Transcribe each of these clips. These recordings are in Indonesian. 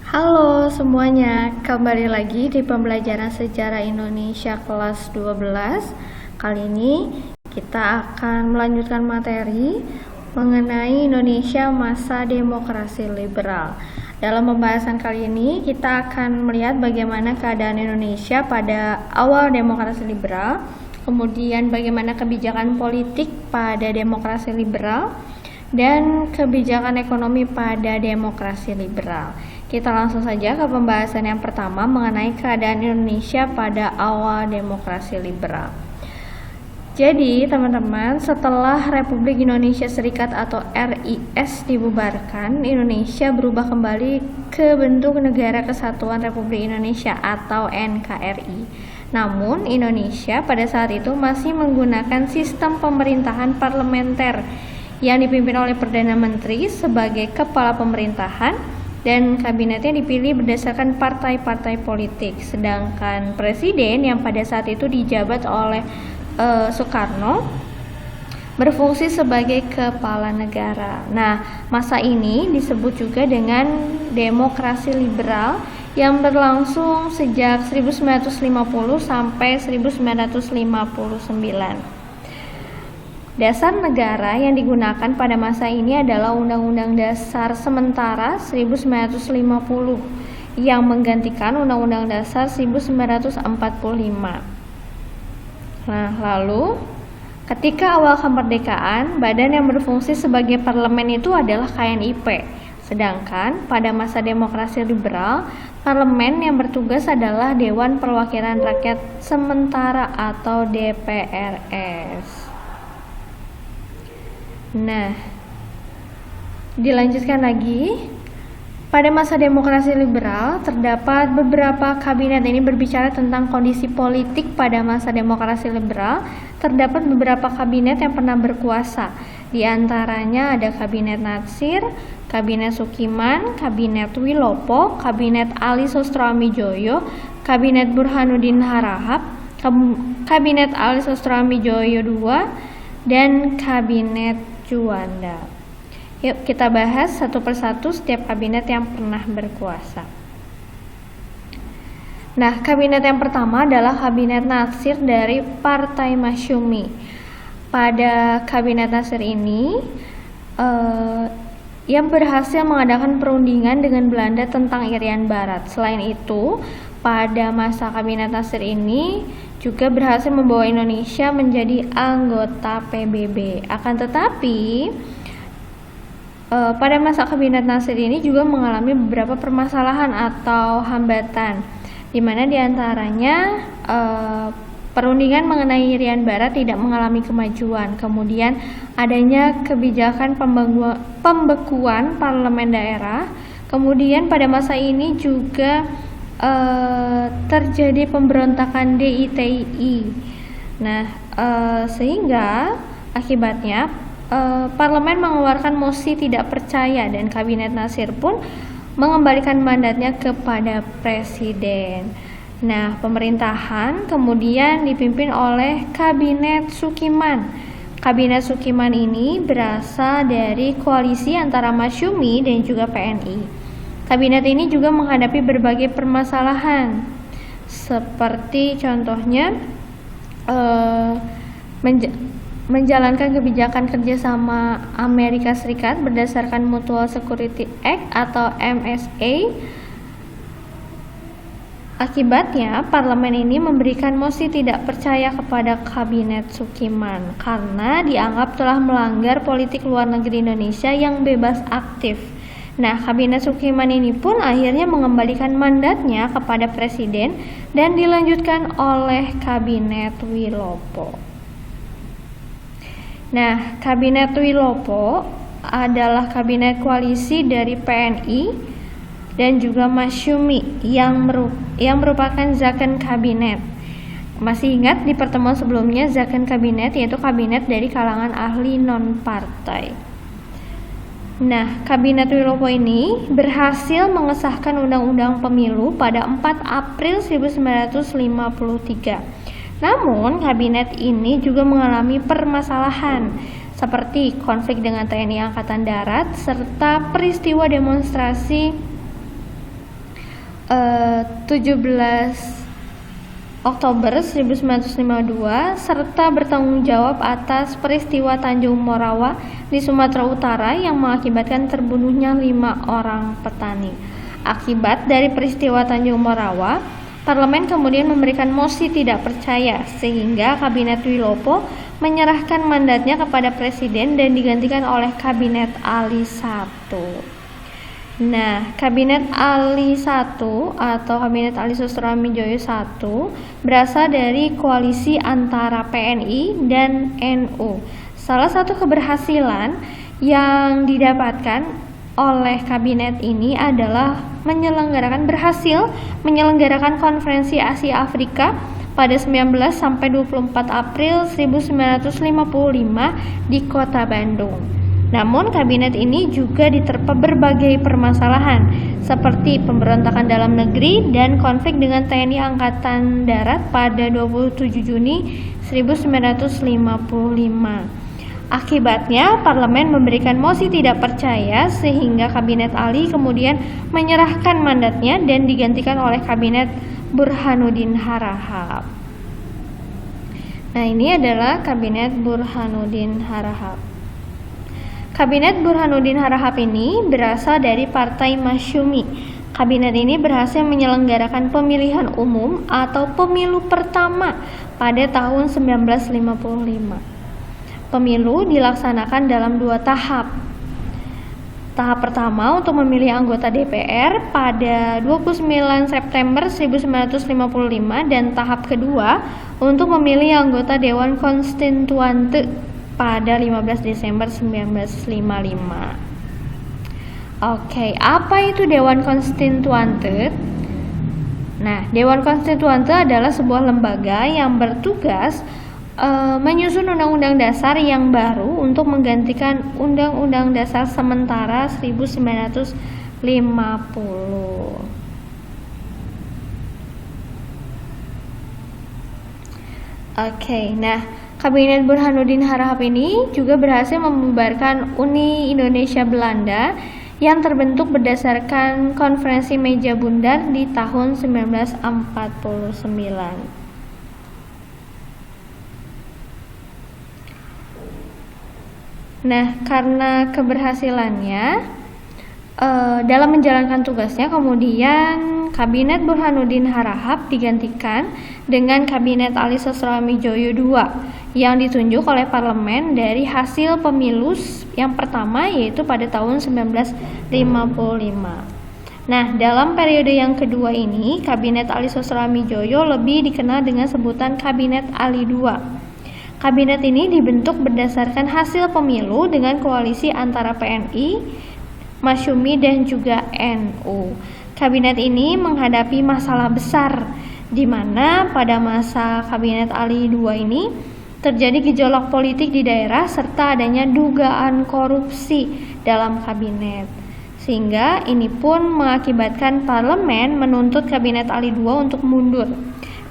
Halo semuanya, kembali lagi di pembelajaran sejarah Indonesia kelas 12. Kali ini kita akan melanjutkan materi mengenai Indonesia masa demokrasi liberal. Dalam pembahasan kali ini kita akan melihat bagaimana keadaan Indonesia pada awal demokrasi liberal, kemudian bagaimana kebijakan politik pada demokrasi liberal, dan kebijakan ekonomi pada demokrasi liberal. Kita langsung saja ke pembahasan yang pertama mengenai keadaan Indonesia pada awal demokrasi liberal. Jadi teman-teman, setelah Republik Indonesia Serikat atau RIS dibubarkan, Indonesia berubah kembali ke bentuk Negara Kesatuan Republik Indonesia atau NKRI. Namun Indonesia pada saat itu masih menggunakan sistem pemerintahan parlementer yang dipimpin oleh Perdana Menteri sebagai kepala pemerintahan dan kabinetnya dipilih berdasarkan partai-partai politik. Sedangkan presiden yang pada saat itu dijabat oleh Soekarno berfungsi sebagai kepala negara. Nah, masa ini disebut juga dengan demokrasi liberal yang berlangsung sejak 1950 sampai 1959. Dasar negara yang digunakan pada masa ini adalah Undang-Undang Dasar Sementara 1950 yang menggantikan Undang-Undang Dasar 1945. Nah, lalu ketika awal kemerdekaan, badan yang berfungsi sebagai parlemen itu adalah KNIP. Sedangkan pada masa demokrasi liberal, parlemen yang bertugas adalah Dewan Perwakilan Rakyat Sementara atau DPRS. Nah, dilanjutkan lagi. Pada masa demokrasi liberal, terdapat beberapa kabinet. Ini berbicara tentang kondisi politik pada masa demokrasi liberal. Terdapat beberapa kabinet yang pernah berkuasa. Di antaranya ada Kabinet Natsir, Kabinet Sukiman, Kabinet Wilopo, Kabinet Ali Sostroamidjojo, Kabinet Burhanuddin Harahap, Kabinet Ali Sostroamidjojo II, dan Kabinet Juanda. Yuk kita bahas satu persatu setiap kabinet yang pernah berkuasa. Nah, kabinet yang pertama adalah Kabinet Natsir dari Partai Masyumi. Pada Kabinet Natsir ini yang berhasil mengadakan perundingan dengan Belanda tentang Irian Barat. Selain itu, pada masa Kabinet Natsir ini juga berhasil membawa Indonesia menjadi anggota PBB. Akan tetapi pada masa Kabinet Natsir ini juga mengalami beberapa permasalahan atau hambatan, di mana diantaranya perundingan mengenai Irian Barat tidak mengalami kemajuan. Kemudian adanya kebijakan pembekuan parlemen daerah. Kemudian pada masa ini juga terjadi pemberontakan DITI. Nah, sehingga akibatnya parlemen mengeluarkan mosi tidak percaya dan Kabinet Natsir pun mengembalikan mandatnya kepada presiden. Nah, pemerintahan kemudian dipimpin oleh Kabinet Sukiman. Kabinet Sukiman ini berasal dari koalisi antara Masyumi dan juga PNI. Kabinet ini juga menghadapi berbagai permasalahan, seperti contohnya menjalankan kebijakan kerjasama Amerika Serikat berdasarkan Mutual Security Act atau MSA. Akibatnya, parlemen ini memberikan mosi tidak percaya kepada Kabinet Sukiman karena dianggap telah melanggar politik luar negeri Indonesia yang bebas aktif. Nah, Kabinet Sukiman ini pun akhirnya mengembalikan mandatnya kepada presiden dan dilanjutkan oleh Kabinet Wilopo. Nah, Kabinet Wilopo adalah kabinet koalisi dari PNI dan juga Masyumi yang merupakan Zakon Kabinet. Masih ingat di pertemuan sebelumnya Zakon Kabinet yaitu kabinet dari kalangan ahli non-partai. Nah, Kabinet Wilopo ini berhasil mengesahkan Undang-Undang Pemilu pada 4 April 1953. Namun, kabinet ini juga mengalami permasalahan seperti konflik dengan TNI Angkatan Darat serta peristiwa demonstrasi 17 Oktober 1952 serta bertanggung jawab atas peristiwa Tanjung Morawa di Sumatera Utara yang mengakibatkan terbunuhnya 5 orang petani. Akibat dari peristiwa Tanjung Morawa, Parlemen kemudian memberikan mosi tidak percaya sehingga Kabinet Wilopo menyerahkan mandatnya kepada Presiden dan digantikan oleh Kabinet Ali I. Nah, Kabinet Ali I atau Kabinet Ali Sustroamidjojo I berasal dari koalisi antara PNI dan NU. Salah satu keberhasilan yang didapatkan oleh kabinet ini adalah berhasil menyelenggarakan konferensi Asia Afrika pada 19 sampai 24 April 1955 di Kota Bandung. Namun kabinet ini juga diterpa berbagai permasalahan seperti pemberontakan dalam negeri dan konflik dengan TNI Angkatan Darat pada 27 Juni 1955. Akibatnya Parlemen memberikan mosi tidak percaya sehingga Kabinet Ali kemudian menyerahkan mandatnya dan digantikan oleh Kabinet Burhanuddin Harahap. Nah, ini adalah Kabinet Burhanuddin Harahap. Kabinet Burhanuddin Harahap ini berasal dari Partai Masyumi. Kabinet ini berhasil menyelenggarakan pemilihan umum atau pemilu pertama pada tahun 1955. Pemilu dilaksanakan dalam 2 tahap. Tahap pertama untuk memilih anggota DPR pada 29 September 1955 dan tahap kedua untuk memilih anggota Dewan Konstituante pada 15 Desember 1955. Oke, apa itu Dewan Konstituante? Nah, Dewan Konstituante adalah sebuah lembaga yang bertugas menyusun undang-undang dasar yang baru untuk menggantikan Undang-Undang Dasar sementara 1950. Oke, nah Kabinet Burhanuddin Harahap ini juga berhasil membubarkan Uni Indonesia Belanda yang terbentuk berdasarkan Konferensi Meja Bundar di tahun 1949. Nah, karena keberhasilannya dalam menjalankan tugasnya, kemudian Kabinet Burhanuddin Harahap digantikan dengan Kabinet Ali Sustroamidjojo II yang ditunjuk oleh Parlemen dari hasil pemilu yang pertama, yaitu pada tahun 1955. Nah, dalam periode yang kedua ini, Kabinet Ali Sustroamidjojo lebih dikenal dengan sebutan Kabinet Ali II. Kabinet ini dibentuk berdasarkan hasil pemilu dengan koalisi antara PNI, Masyumi dan juga NU. Kabinet ini menghadapi masalah besar di mana pada masa Kabinet Ali II ini terjadi gejolak politik di daerah serta adanya dugaan korupsi dalam kabinet. Sehingga ini pun mengakibatkan Parlemen menuntut Kabinet Ali II untuk mundur.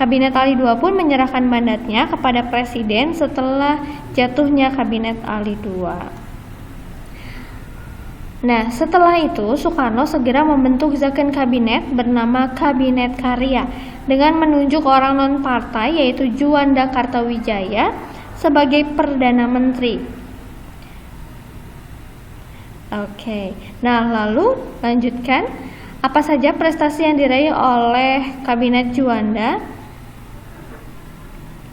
Kabinet Ali II pun menyerahkan mandatnya kepada Presiden setelah jatuhnya Kabinet Ali II. Nah, setelah itu Soekarno segera membentuk Zakon Kabinet bernama Kabinet Karya dengan menunjuk orang non-partai yaitu Juanda Kartawijaya sebagai Perdana Menteri. Oke, nah lalu lanjutkan, apa saja prestasi yang diraih oleh Kabinet Juanda?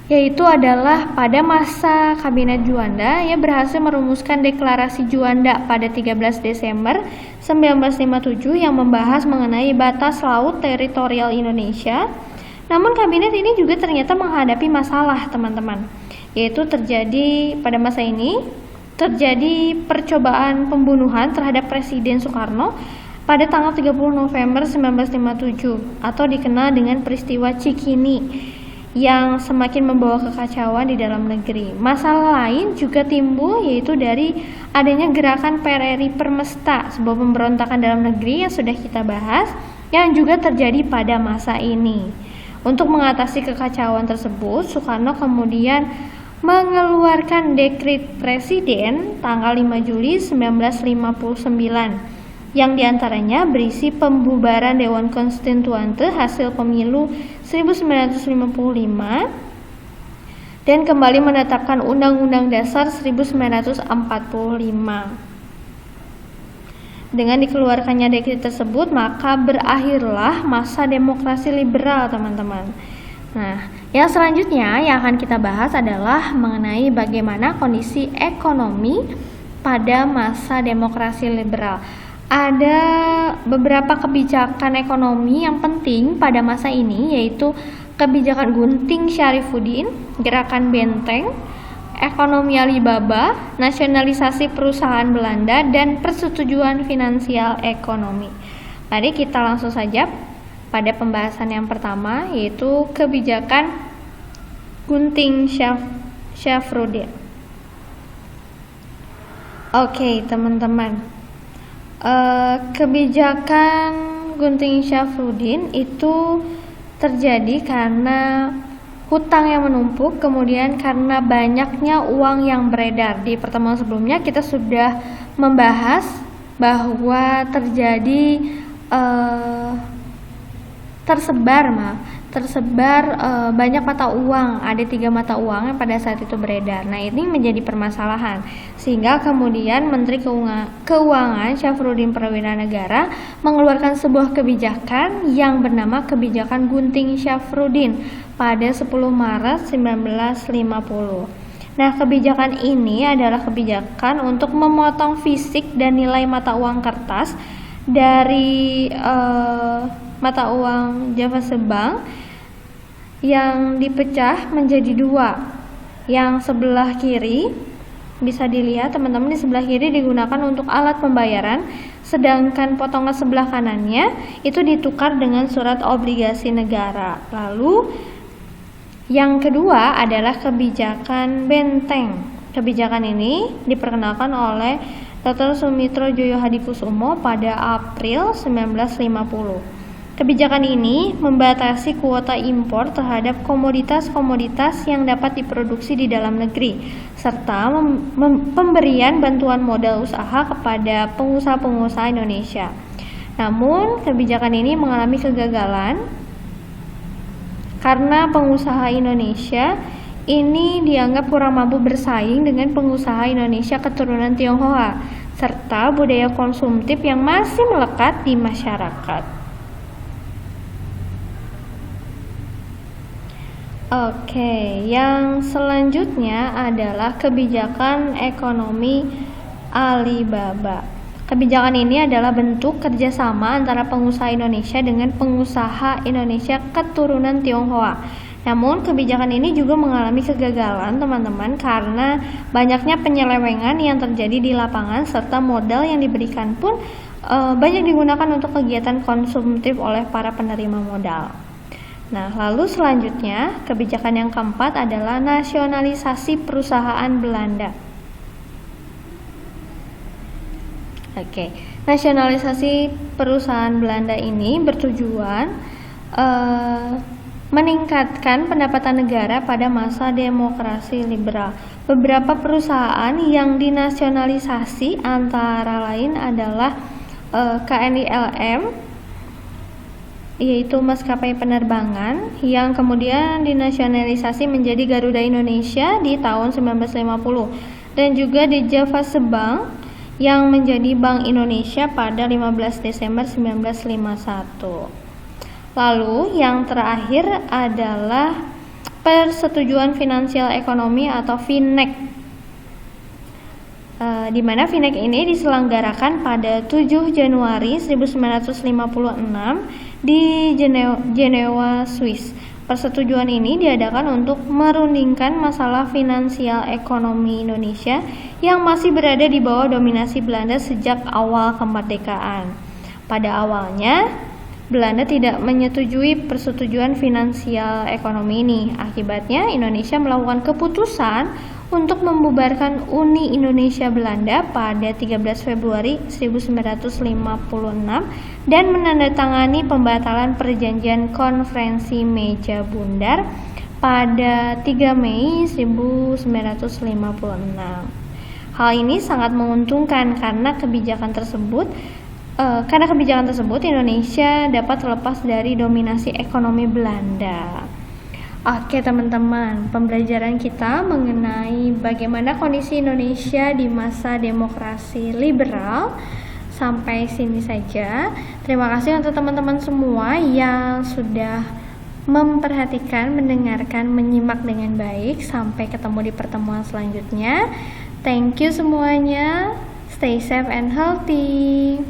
Yaitu adalah pada masa Kabinet Juanda ia berhasil merumuskan Deklarasi Juanda pada 13 Desember 1957 yang membahas mengenai batas laut teritorial Indonesia. Namun kabinet ini juga ternyata menghadapi masalah, teman-teman, yaitu terjadi pada masa ini terjadi percobaan pembunuhan terhadap Presiden Soekarno pada tanggal 30 November 1957 atau dikenal dengan peristiwa Cikini yang semakin membawa kekacauan di dalam negeri. Masalah lain juga timbul yaitu dari adanya gerakan PRRI Permesta, sebuah pemberontakan dalam negeri yang sudah kita bahas yang juga terjadi pada masa ini. Untuk mengatasi kekacauan tersebut, Soekarno kemudian mengeluarkan dekret Presiden tanggal 5 Juli 1959 yang diantaranya berisi pembubaran Dewan Konstituante hasil pemilu 1955 dan kembali menetapkan Undang-Undang Dasar 1945. Dengan dikeluarkannya dekret tersebut, maka berakhirlah masa demokrasi liberal, teman-teman. Nah, yang selanjutnya yang akan kita bahas adalah mengenai bagaimana kondisi ekonomi pada masa demokrasi liberal. Ada beberapa kebijakan ekonomi yang penting pada masa ini, yaitu kebijakan Gunting Syarifuddin, Gerakan Benteng, Ekonomi Alibaba, nasionalisasi perusahaan Belanda, dan persetujuan finansial ekonomi. Mari kita langsung saja pada pembahasan yang pertama, yaitu kebijakan Gunting Syarifuddin. Oke, teman-teman, kebijakan Gunting Syarifuddin itu terjadi karena hutang yang menumpuk, kemudian karena banyaknya uang yang beredar. Di pertemuan sebelumnya kita sudah membahas bahwa tersebar banyak mata uang. Ada 3 mata uang yang pada saat itu beredar. Nah, ini menjadi permasalahan, sehingga kemudian Menteri Keuangan Syafruddin Prawira Negara mengeluarkan sebuah kebijakan yang bernama Kebijakan Gunting Syafruddin pada 10 Maret 1950. Nah, kebijakan ini adalah kebijakan untuk memotong fisik dan nilai mata uang kertas dari mata uang Javasebank Bank yang dipecah menjadi 2. Yang sebelah kiri bisa dilihat, teman-teman, di sebelah kiri digunakan untuk alat pembayaran, sedangkan potongan sebelah kanannya itu ditukar dengan surat obligasi negara. Lalu yang kedua adalah kebijakan Benteng. Kebijakan ini diperkenalkan oleh Dr. Sumitro Joyo Hadikusumo pada April 1950. Kebijakan ini membatasi kuota impor terhadap komoditas-komoditas yang dapat diproduksi di dalam negeri, serta pemberian bantuan modal usaha kepada pengusaha-pengusaha Indonesia. Namun, kebijakan ini mengalami kegagalan karena pengusaha Indonesia ini dianggap kurang mampu bersaing dengan pengusaha Indonesia keturunan Tionghoa, serta budaya konsumtif yang masih melekat di masyarakat. Oke, yang selanjutnya adalah kebijakan ekonomi Alibaba. Kebijakan ini adalah bentuk kerjasama antara pengusaha Indonesia dengan pengusaha Indonesia keturunan Tionghoa. Namun, kebijakan ini juga mengalami kegagalan, teman-teman, karena banyaknya penyelewengan yang terjadi di lapangan, serta modal yang diberikan pun banyak digunakan untuk kegiatan konsumtif oleh para penerima modal. Nah, lalu selanjutnya kebijakan yang keempat adalah nasionalisasi perusahaan Belanda. Oke, nasionalisasi perusahaan Belanda ini bertujuan meningkatkan pendapatan negara pada masa demokrasi liberal. Beberapa perusahaan yang dinasionalisasi antara lain adalah KNILM, yaitu maskapai penerbangan, yang kemudian dinasionalisasi menjadi Garuda Indonesia di tahun 1950, dan juga di Javasebank Bank yang menjadi Bank Indonesia pada 15 Desember 1951. Lalu yang terakhir adalah persetujuan finansial ekonomi atau FINEC, di mana FINEC ini diselenggarakan pada 7 Januari 1956 di Jenewa, Swiss. Persetujuan ini diadakan untuk merundingkan masalah finansial ekonomi Indonesia yang masih berada di bawah dominasi Belanda sejak awal kemerdekaan. Pada awalnya, Belanda tidak menyetujui persetujuan finansial ekonomi ini. Akibatnya, Indonesia melakukan keputusan untuk membubarkan Uni Indonesia Belanda pada 13 Februari 1956 dan menandatangani pembatalan perjanjian konferensi Meja Bundar pada 3 Mei 1956. Hal ini sangat menguntungkan karena kebijakan tersebut Karena kebijakan tersebut, Indonesia dapat terlepas dari dominasi ekonomi Belanda. Oke teman-teman, pembelajaran kita mengenai bagaimana kondisi Indonesia di masa demokrasi liberal sampai sini saja. Terima kasih untuk teman-teman semua yang sudah memperhatikan, mendengarkan, menyimak dengan baik. Sampai ketemu di pertemuan selanjutnya. Thank you semuanya. Stay safe and healthy.